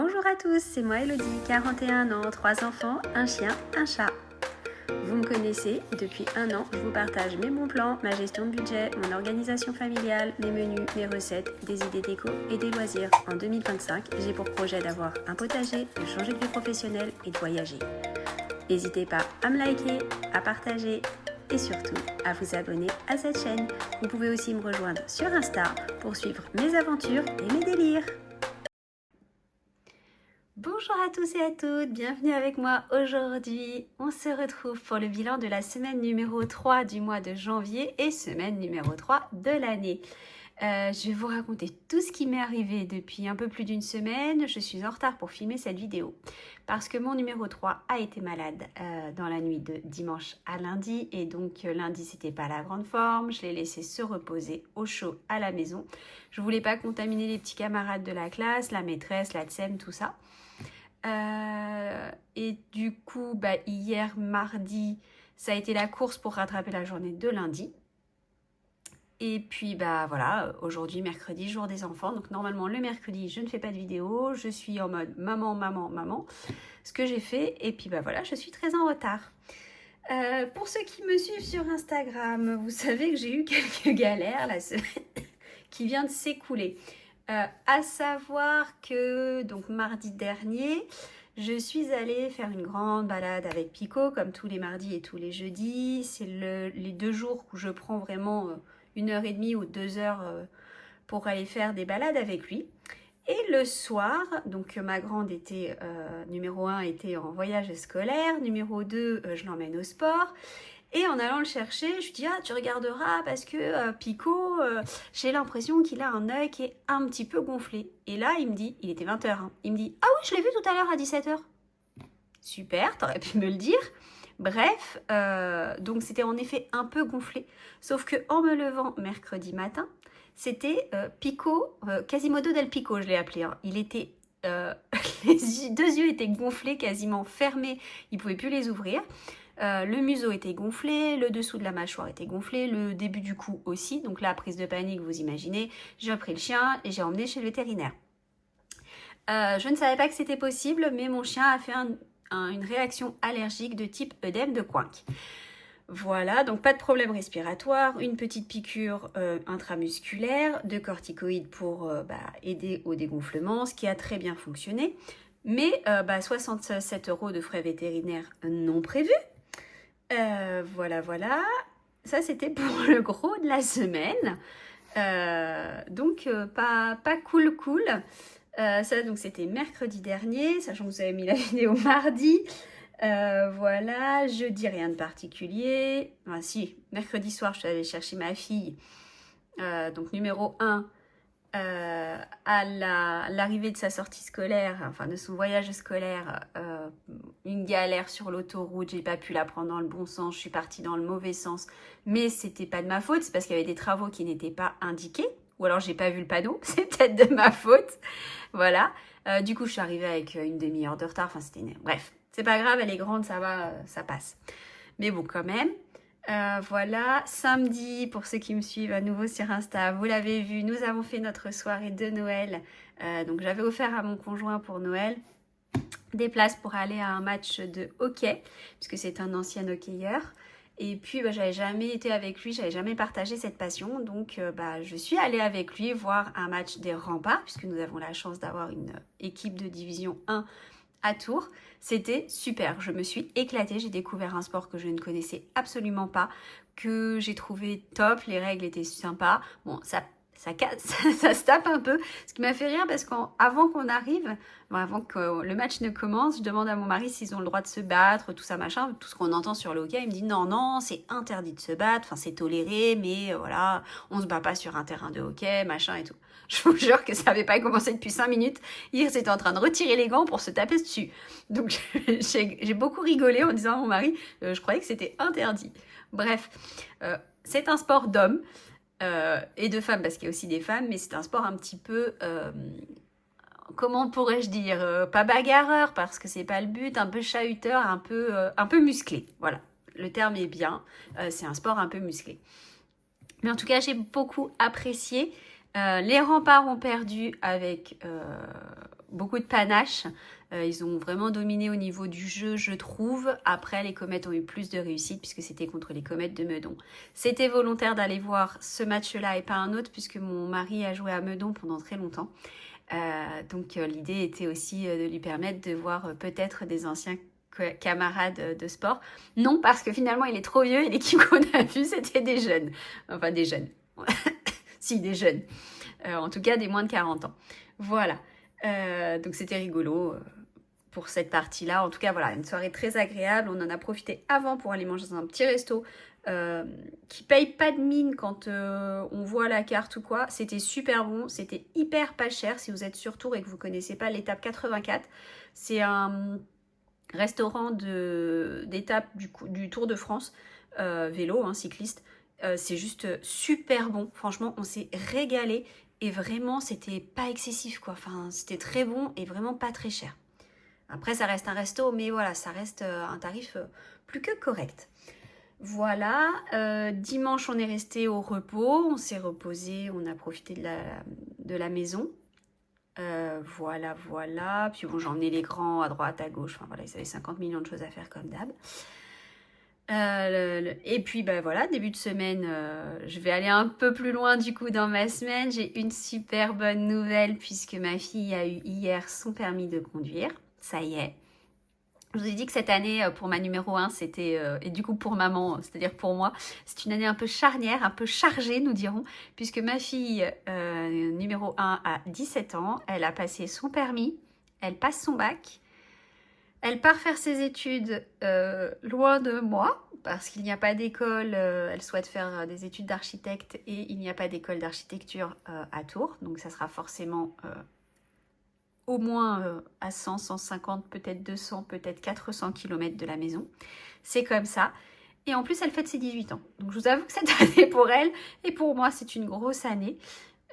Bonjour à tous, c'est moi Elodie, 41 ans, 3 enfants, un chien, un chat. Vous me connaissez, depuis 1 an, je vous partage mes bons plans, ma gestion de budget, mon organisation familiale, mes menus, mes recettes, des idées déco et des loisirs. En 2025, j'ai pour projet d'avoir un potager, de changer de vie professionnelle et de voyager. N'hésitez pas à me liker, à partager et surtout à vous abonner à cette chaîne. Vous pouvez aussi me rejoindre sur Insta pour suivre mes aventures et mes délires. Bonjour à tous et à toutes, bienvenue avec moi aujourd'hui. On se retrouve pour le bilan de la semaine numéro 3 du mois de janvier et semaine numéro 3 de l'année. Je vais vous raconter tout ce qui m'est arrivé depuis un peu plus d'une semaine. Je suis en retard pour filmer cette vidéo parce que mon numéro 3 a été malade dans la nuit de dimanche à lundi et donc lundi c'était pas la grande forme. Je l'ai laissé se reposer au chaud à la maison. Je voulais pas contaminer les petits camarades de la classe, la maîtresse, la TSEM, tout ça. Et du coup, hier mardi, ça a été la course pour rattraper la journée de lundi. Et puis voilà, aujourd'hui mercredi, jour des enfants. Donc normalement le mercredi, je ne fais pas de vidéo. Je suis en mode maman. Ce que j'ai fait. Et puis voilà, je suis très en retard. Pour ceux qui me suivent sur Instagram, vous savez que j'ai eu quelques galères la semaine qui vient de s'écouler. À savoir que donc mardi dernier, je suis allée faire une grande balade avec Pico, comme tous les mardis et tous les jeudis. C'est les 2 jours où je prends vraiment 1h30 ou 2 heures pour aller faire des balades avec lui. Et le soir, donc ma grande était, numéro 1 était en voyage scolaire, numéro 2, je l'emmène au sport. Et en allant le chercher, je lui dis « Ah, tu regarderas parce que Pico, j'ai l'impression qu'il a un œil qui est un petit peu gonflé. » Et là, il me dit, il était 20h, hein, il me dit « Ah oui, je l'ai vu tout à l'heure à 17h. » Super, t'aurais pu me le dire. Bref, donc c'était en effet un peu gonflé. Sauf que en me levant mercredi matin, c'était Pico, Quasimodo del Pico, je l'ai appelé. Hein. Il était, les 2 yeux étaient gonflés, quasiment fermés, il ne pouvait plus les ouvrir. Le museau était gonflé, le dessous de la mâchoire était gonflé, le début du cou aussi. Donc là, prise de panique, vous imaginez. J'ai pris le chien et j'ai emmené chez le vétérinaire. Je ne savais pas que c'était possible, mais mon chien a fait une réaction allergique de type œdème de Coinck. Voilà, donc pas de problème respiratoire, une petite piqûre intramusculaire, de corticoïdes pour aider au dégonflement, ce qui a très bien fonctionné. Mais 67 € de frais vétérinaires non prévus. Voilà. Ça, c'était pour le gros de la semaine. Donc, pas cool. Ça, donc, c'était mercredi dernier, sachant que vous avez mis la vidéo mardi. Voilà, jeudi, rien de particulier. Enfin, si, mercredi soir, je suis allée chercher ma fille. Donc, numéro 1. À l'arrivée de sa sortie scolaire, enfin de son voyage scolaire, une galère sur l'autoroute, j'ai pas pu la prendre dans le bon sens, je suis partie dans le mauvais sens, mais c'était pas de ma faute, c'est parce qu'il y avait des travaux qui n'étaient pas indiqués, ou alors j'ai pas vu le panneau, c'est peut-être de ma faute, voilà. Du coup je suis arrivée avec une demi-heure de retard, enfin c'était bref, c'est pas grave, elle est grande, ça va, ça passe. Mais bon quand même. Voilà, samedi, pour ceux qui me suivent à nouveau sur Insta, vous l'avez vu, nous avons fait notre soirée de Noël. Donc j'avais offert à mon conjoint pour Noël des places pour aller à un match de hockey, puisque c'est un ancien hockeyeur. Et puis j'avais jamais été avec lui, j'avais jamais partagé cette passion. Donc je suis allée avec lui voir un match des Remparts, puisque nous avons la chance d'avoir une équipe de division 1 à Tours. C'était super, je me suis éclatée, j'ai découvert un sport que je ne connaissais absolument pas, que j'ai trouvé top, les règles étaient sympas. Bon, ça se tape un peu, ce qui m'a fait rire parce qu'avant qu'on arrive, avant que le match ne commence, je demande à mon mari s'ils ont le droit de se battre, tout ça machin, tout ce qu'on entend sur le hockey, il me dit non, c'est interdit de se battre, enfin c'est toléré, mais voilà, on se bat pas sur un terrain de hockey, machin et tout. Je vous jure que ça n'avait pas commencé depuis 5 minutes. Hier, c'était en train de retirer les gants pour se taper dessus. Donc, j'ai beaucoup rigolé en disant à mon mari, je croyais que c'était interdit. Bref, c'est un sport d'hommes et de femmes, parce qu'il y a aussi des femmes, mais c'est un sport un petit peu, comment pourrais-je dire, pas bagarreur, parce que c'est pas le but, un peu chahuteur, un peu musclé. Voilà, le terme est bien, c'est un sport un peu musclé. Mais en tout cas, j'ai beaucoup apprécié. Les Remparts ont perdu avec beaucoup de panache. Ils ont vraiment dominé au niveau du jeu, je trouve. Après, les Comètes ont eu plus de réussite puisque c'était contre les Comètes de Meudon. C'était volontaire d'aller voir ce match-là et pas un autre puisque mon mari a joué à Meudon pendant très longtemps. Donc l'idée était aussi de lui permettre de voir peut-être des anciens camarades de sport. Non, parce que finalement il est trop vieux et l'équipe qu'on a vue c'était des jeunes. Enfin des jeunes. Si, des jeunes. En tout cas des moins de 40 ans. Voilà. Donc c'était rigolo pour cette partie-là. En tout cas, voilà, une soirée très agréable. On en a profité avant pour aller manger dans un petit resto qui paye pas de mine quand on voit la carte ou quoi. C'était super bon, c'était hyper pas cher. Si vous êtes sur Tours et que vous connaissez pas l'étape 84, c'est un restaurant d'étape du Tour de France, vélo, hein, cycliste. C'est juste super bon. Franchement, on s'est régalé et vraiment, c'était pas excessif quoi. Enfin, c'était très bon et vraiment pas très cher. Après, ça reste un resto, mais voilà, ça reste un tarif plus que correct. Voilà, dimanche, on est resté au repos, on s'est reposé, on a profité de la maison. Voilà, voilà. Puis bon, j'ai emmené les grands à droite, à gauche. Enfin voilà, ils avaient 50 millions de choses à faire comme d'hab. Et puis bah voilà, début de semaine, je vais aller un peu plus loin du coup dans ma semaine. J'ai une super bonne nouvelle puisque ma fille a eu hier son permis de conduire. Ça y est. Je vous ai dit que cette année, pour ma numéro 1, c'était, et du coup pour maman, c'est-à-dire pour moi, c'est une année un peu charnière, un peu chargée, nous dirons, puisque ma fille numéro 1 a 17 ans, elle a passé son permis, elle passe son bac, elle part faire ses études loin de moi, parce qu'il n'y a pas d'école, elle souhaite faire des études d'architecte et il n'y a pas d'école d'architecture à Tours, donc ça sera forcément au moins à 100, 150, peut-être 200, peut-être 400 km de la maison. C'est comme ça. Et en plus, elle fête ses 18 ans. Donc je vous avoue que cette année pour elle et pour moi, c'est une grosse année.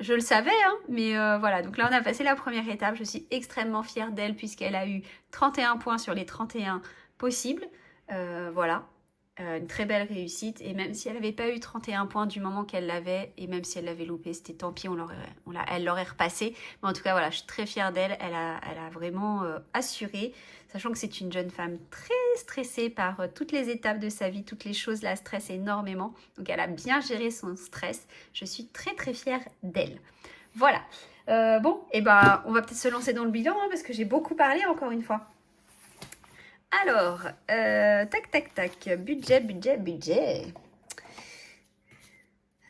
Je le savais, hein, mais voilà. Donc là, on a passé la première étape. Je suis extrêmement fière d'elle puisqu'elle a eu 31 points sur les 31 possibles. Voilà. Une très belle réussite. Et même si elle n'avait pas eu 31 points du moment qu'elle l'avait, et même si elle l'avait loupé, c'était tant pis, elle l'aurait repassé. Mais en tout cas, voilà, je suis très fière d'elle. Elle a vraiment assuré, sachant que c'est une jeune femme très stressée par toutes les étapes de sa vie, toutes les choses la stressent énormément. Donc elle a bien géré son stress. Je suis très très fière d'elle. Voilà. Bon, et ben, on va peut-être se lancer dans le bilan, hein, parce que j'ai beaucoup parlé encore une fois. Alors, tac, tac, tac, budget, budget, budget.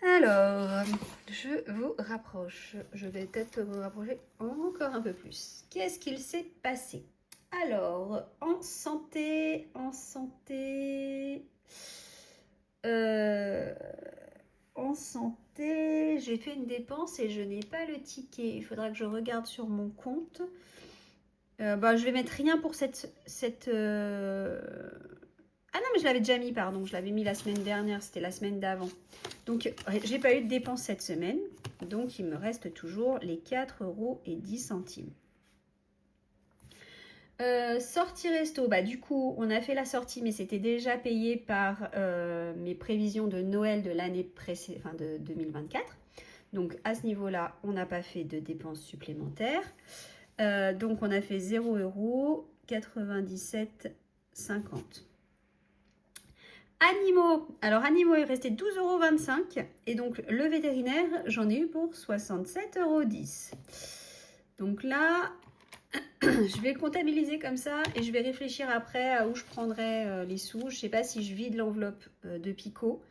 Alors, je vous rapproche. Je vais peut-être vous rapprocher encore un peu plus. Qu'est-ce qu'il s'est passé? Alors, en santé, j'ai fait une dépense et je n'ai pas le ticket. Il faudra que je regarde sur mon compte. Je vais mettre rien pour cette Ah non, mais je l'avais déjà mis, pardon. Je l'avais mis la semaine dernière, c'était la semaine d'avant. Donc, j'ai pas eu de dépense cette semaine. Donc, il me reste toujours les 4,10 €. Sortie resto, du coup, on a fait la sortie, mais c'était déjà payé par mes prévisions de Noël de l'année précédente, enfin de 2024. Donc, à ce niveau-là, on n'a pas fait de dépenses supplémentaires. Donc on a fait 0 €, 97,50. Animaux. Alors animaux, il restait 12,25 € et donc le vétérinaire, j'en ai eu pour 67,10 €. Donc là, je vais comptabiliser comme ça et je vais réfléchir après à où je prendrai les sous. Je ne sais pas si je vide l'enveloppe de Pico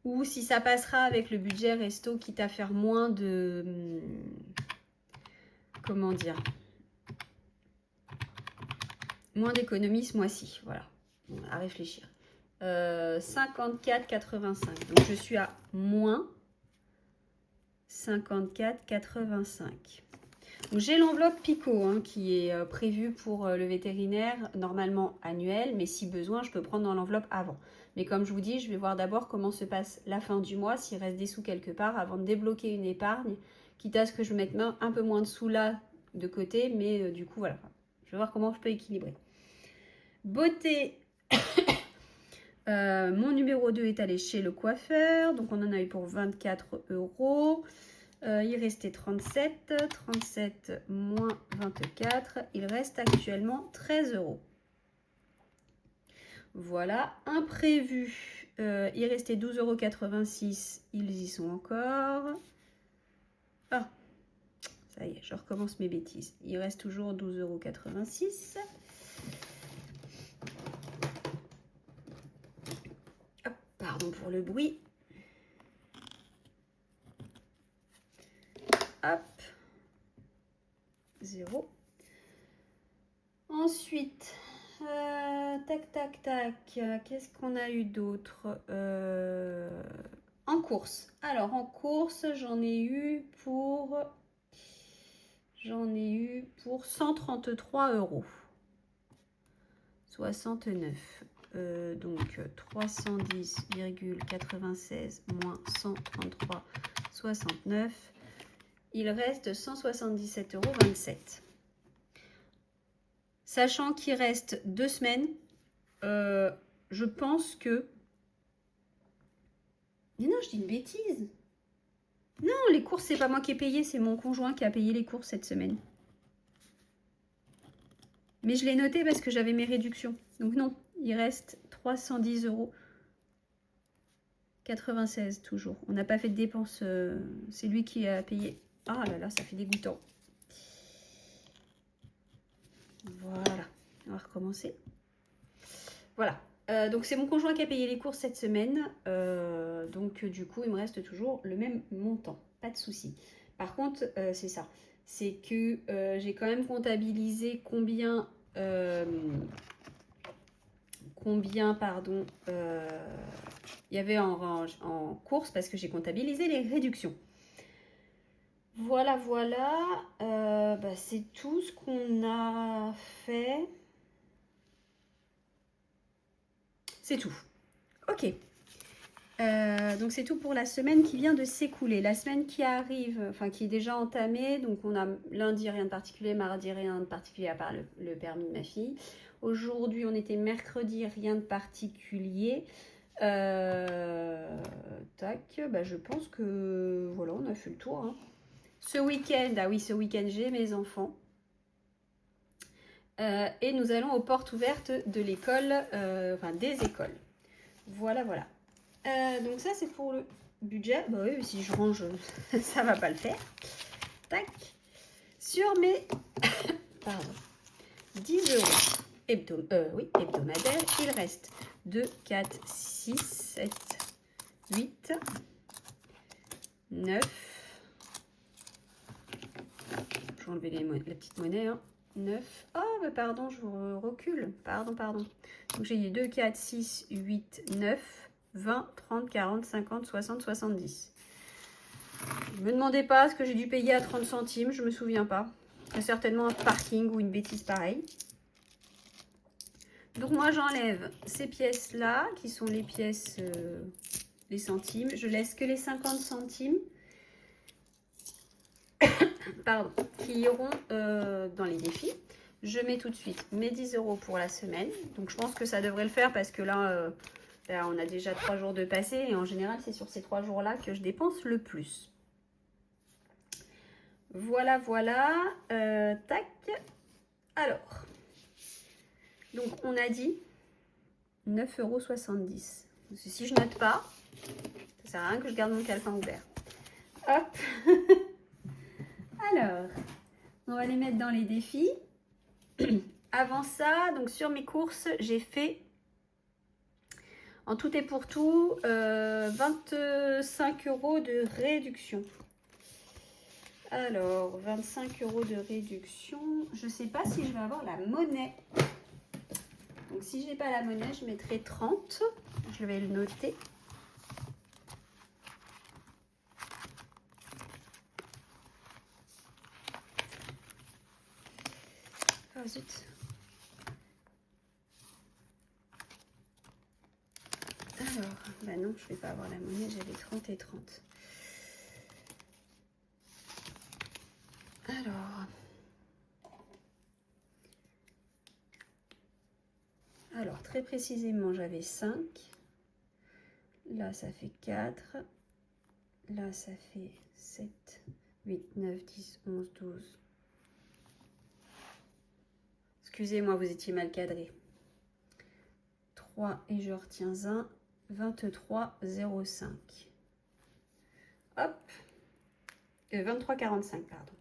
ou si ça passera avec le budget resto, quitte à faire moins de... comment dire, moins d'économies ce mois-ci, voilà, à réfléchir. 54,85. Donc je suis à moins 54,85. Donc j'ai l'enveloppe Pico hein, qui est prévue pour le vétérinaire, normalement annuel, mais si besoin, je peux prendre dans l'enveloppe avant. Mais comme je vous dis, je vais voir d'abord comment se passe la fin du mois, s'il reste des sous quelque part, avant de débloquer une épargne, quitte à ce que je mette un peu moins de sous là de côté, mais du coup, voilà. Je vais voir comment je peux équilibrer. Beauté, mon numéro 2 est allé chez le coiffeur, donc on en a eu pour 24 €. Il restait 37. 37 moins 24. Il reste actuellement 13 €. Voilà. Imprévu. Il restait 12,86 €. Ils y sont encore. Ah, ça y est, je recommence mes bêtises. Il reste toujours 12,86 €. Hop, pardon pour le bruit. Hop. 0. Ensuite, tac, tac, tac. Qu'est-ce qu'on a eu d'autre en course? Alors, en course, j'en ai eu pour 133 €. 69. Donc 310,96 moins 133,69. Il reste 177,27 €. Sachant qu'il reste 2 semaines, je pense que... Mais non, je dis une bêtise. Non, les courses, c'est pas moi qui ai payé, c'est mon conjoint qui a payé les courses cette semaine. Mais je l'ai noté parce que j'avais mes réductions. Donc non, il reste 310,96 € toujours. On n'a pas fait de dépenses, c'est lui qui a payé. Ah là là, ça fait dégoûtant. Voilà, on va recommencer. Voilà, donc c'est mon conjoint qui a payé les courses cette semaine. Donc du coup, il me reste toujours le même montant, pas de souci. Par contre, c'est ça, c'est que j'ai quand même comptabilisé combien pardon, il y avait en course parce que j'ai comptabilisé les réductions. Voilà, voilà, bah, c'est tout ce qu'on a fait. C'est tout. Ok. Donc c'est tout pour la semaine qui vient de s'écouler. La semaine qui arrive, enfin qui est déjà entamée, donc on a lundi rien de particulier, mardi rien de particulier à part le permis de ma fille. Aujourd'hui on était mercredi, rien de particulier. Tac, bah je pense que voilà, on a fait le tour. Hein. Ce week-end, ah oui, ce week-end j'ai mes enfants. Et nous allons aux portes ouvertes de l'école, enfin des écoles. Voilà, voilà. Donc ça c'est pour le budget. Bah oui, si je range, ça va pas le faire. Tac. Sur mes pardon, 10 € hebdomadaires, il reste 2, 4, 6, 7, 8, 9. Je vais enlever la petite monnaie. Hein. 9. Oh, bah pardon, je vous recule. Pardon. Donc j'ai dit 2, 4, 6, 8, 9. 20, 30, 40, 50, 60, 70. Ne me demandez pas ce que j'ai dû payer à 30 centimes, je me souviens pas. Il y a certainement un parking ou une bêtise pareille. Donc moi j'enlève ces pièces-là, qui sont les pièces, les centimes. Je laisse que les 50 centimes, pardon, qui iront dans les défis. Je mets tout de suite mes 10 € pour la semaine. Donc je pense que ça devrait le faire parce que là... Là, on a déjà 3 jours de passé et en général, c'est sur ces 3 jours-là que je dépense le plus. Voilà, voilà. Tac. Alors, donc on a dit 9,70 €. Si je note pas, ça sert à rien que je garde mon calepin ouvert. Hop. Alors, on va les mettre dans les défis. Avant ça, donc sur mes courses, j'ai fait... En tout et pour tout, 25 € de réduction. Alors, 25 € de réduction. Je ne sais pas si je vais avoir la monnaie. Donc, si je n'ai pas la monnaie, je mettrai 30. Je vais le noter. Ah, zut. Alors, bah non, je ne vais pas avoir la monnaie, j'avais 30 et 30. Alors, très précisément, j'avais 5. Là, ça fait 4. Là, ça fait 7, 8, 9, 10, 11, 12. Excusez-moi, vous étiez mal cadré. 3 et je retiens 1, 23,05. Hop. 23,45, pardon.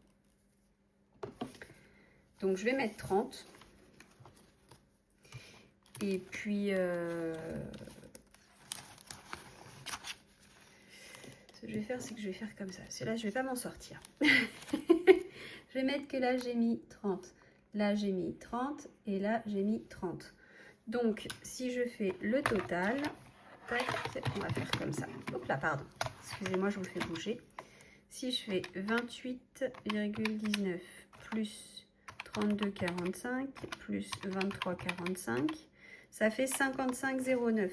Donc, je vais mettre 30. Et puis, ce que je vais faire, c'est que je vais faire comme ça. Parce que là, je ne vais pas m'en sortir. Je vais mettre que là, j'ai mis 30. Là, j'ai mis 30. Et là, j'ai mis 30. Donc, si je fais le total, tac, on va faire comme ça. Hop là, pardon. Excusez-moi, je vous fais bouger. Si je fais 28,19 plus 32,45 plus 23,45, ça fait 55,09.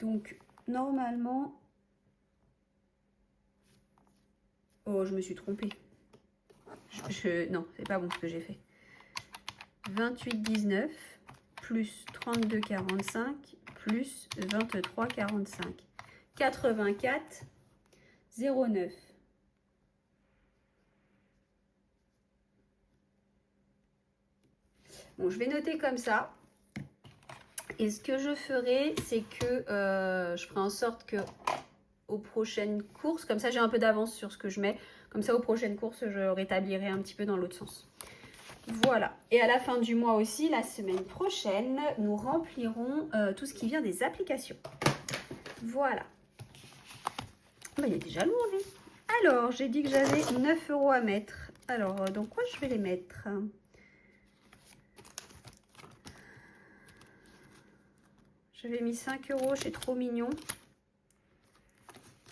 Donc, normalement... Oh, je me suis trompée. Non, c'est pas bon ce que j'ai fait. 28,19 plus 32,45 plus 23,45. 84,09. Bon, je vais noter comme ça. Et ce que je ferai, c'est que je ferai en sorte que aux prochaines courses, comme ça j'ai un peu d'avance sur ce que je mets, comme ça aux prochaines courses, je rétablirai un petit peu dans l'autre sens. Voilà. Et à la fin du mois aussi, la semaine prochaine, nous remplirons tout ce qui vient des applications. Voilà. Bah, il est déjà lourd, lui. Alors, j'ai dit que j'avais 9 € à mettre. Alors, dans quoi je vais les mettre? J'avais mis 5 €, c'est trop mignon.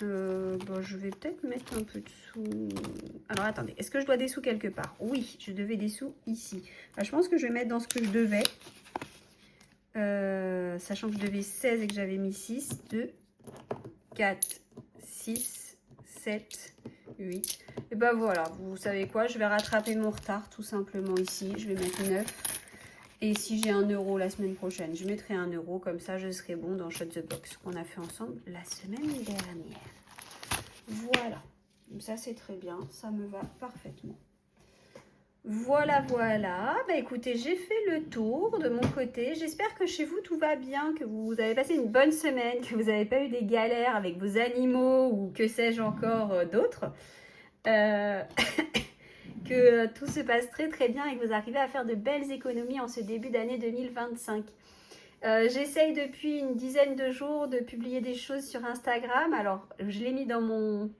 Bon, je vais peut-être mettre un peu de sous. Alors, attendez, est-ce que je dois des sous quelque part? Oui, je devais des sous ici. Enfin, je pense que je vais mettre dans ce que je devais. Sachant que je devais 16 et que j'avais mis 6. 2, 4, 6, 7, 8. Et ben voilà, vous savez quoi? Je vais rattraper mon retard tout simplement ici. Je vais mettre 9. Et si j'ai 1 € la semaine prochaine, je mettrai 1 €. Comme ça, je serai bon dans Shut the Box qu'on a fait ensemble la semaine dernière. Voilà. Donc ça, c'est très bien. Ça me va parfaitement. Voilà, voilà. Bah écoutez, j'ai fait le tour de mon côté. J'espère que chez vous, tout va bien, que vous avez passé une bonne semaine, que vous n'avez pas eu des galères avec vos animaux ou que sais-je encore d'autres. Que tout se passe très très bien et que vous arrivez à faire de belles économies en ce début d'année 2025. J'essaye depuis une dizaine de jours de publier des choses sur Instagram. Alors, je l'ai mis dans mon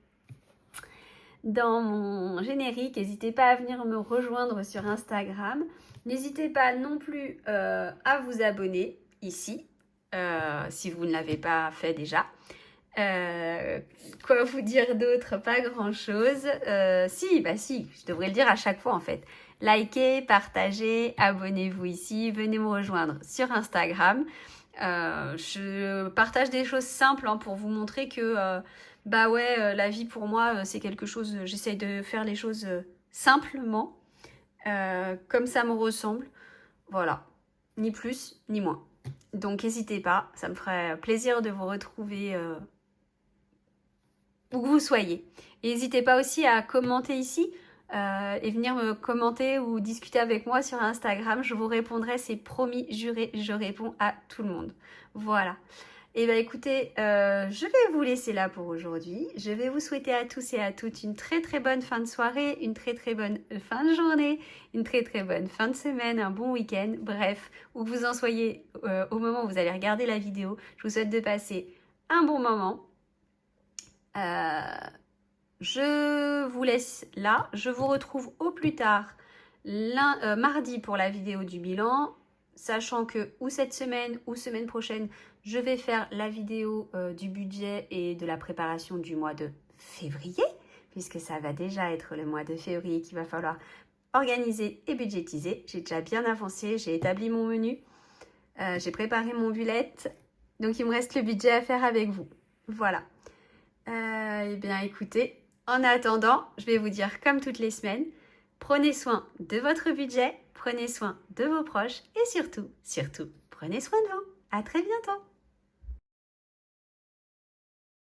générique. N'hésitez pas à venir me rejoindre sur Instagram. N'hésitez pas non plus à vous abonner ici, si vous ne l'avez pas fait déjà. Quoi vous dire d'autre? Pas grand chose. Si, je devrais le dire à chaque fois en fait. Likez, partagez, abonnez-vous ici, venez me rejoindre sur Instagram. Je partage des choses simples pour vous montrer que la vie pour moi c'est quelque chose, j'essaye de faire les choses simplement, comme ça me ressemble. Voilà, ni plus ni moins. Donc n'hésitez pas, ça me ferait plaisir de vous retrouver où que vous soyez. N'hésitez pas aussi à commenter ici et venir me commenter ou discuter avec moi sur Instagram. Je vous répondrai, c'est promis, juré, je réponds à tout le monde. Voilà. Et bien écoutez, je vais vous laisser là pour aujourd'hui. Je vais vous souhaiter à tous et à toutes une très très bonne fin de soirée, une très très bonne fin de journée, une très très bonne fin de semaine, un bon week-end. Bref, où que vous en soyez au moment où vous allez regarder la vidéo, je vous souhaite de passer un bon moment. Je vous laisse là. Je vous retrouve au plus tard mardi pour la vidéo du bilan, sachant que ou cette semaine ou semaine prochaine, je vais faire la vidéo du budget et de la préparation du mois de février, puisque ça va déjà être le mois de février qu'il va falloir organiser et budgétiser. J'ai déjà bien avancé, j'ai établi mon menu, j'ai préparé mon bullet, donc il me reste le budget à faire avec vous. Voilà. Eh bien écoutez, en attendant, je vais vous dire comme toutes les semaines, prenez soin de votre budget, prenez soin de vos proches et surtout, prenez soin de vous. À très bientôt.